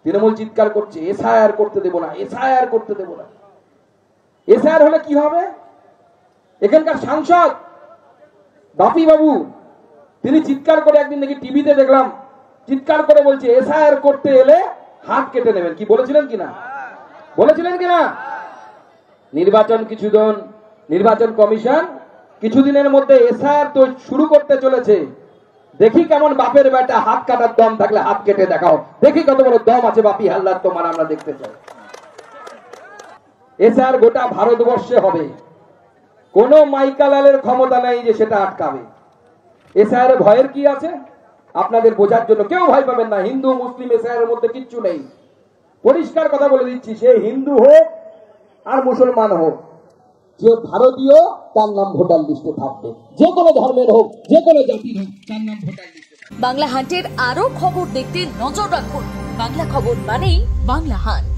তৃণমূল চিৎকার করছে এসআইআর করতে দেব না, এসআইআর করতে দেব না। এসআইআর হলে কি হবে? এখানকার সাংসদ বাপি বাবু তিনি চিৎকার করে, একদিন নাকি টিভিতে দেখলাম, চিৎকার করে বলছে এসআইআর করতে এলে হাত কেটে নেবেন। কি বলেছিলেন কিনা? বলেছিলেন কিনা? নির্বাচন কমিশন কিছুদিনের মধ্যে এসআইআর তো শুরু করতে চলেছে। দেখি কেমন বাপের বেটা, হাত কাটার দম থাকলে হাত কেটে দেখাও, দেখি কত বড় দম আছে বাপি হালদার তোমার, আমরা দেখতে চাই। এসআইআর গোটা ভারতবর্ষে হবে, কোন মাইকালালের ক্ষমতা নাই যে সেটা আটকাবে। এসআইআর ভয়ের কি আছে আপনাদের বোঝার জন্য, কেউ ভয় পাবেন না। হিন্দু মুসলিম এসআইআর মধ্যে কিচ্ছু নেই, পরিষ্কার কথা বলে দিচ্ছি। সে হিন্দু হোক আর মুসলমান হোক, যে ভারতীয় তার নাম ভোটার লিস্টে থাকবে, যে কোনো ধর্মের হোক, যে কোনো জাতির হোক, তার নাম ভোটার লিস্টে। বাংলা হান্টের আরো খবর দেখতে নজর রাখুন। বাংলা খবর মানেই বাংলা হান্ট।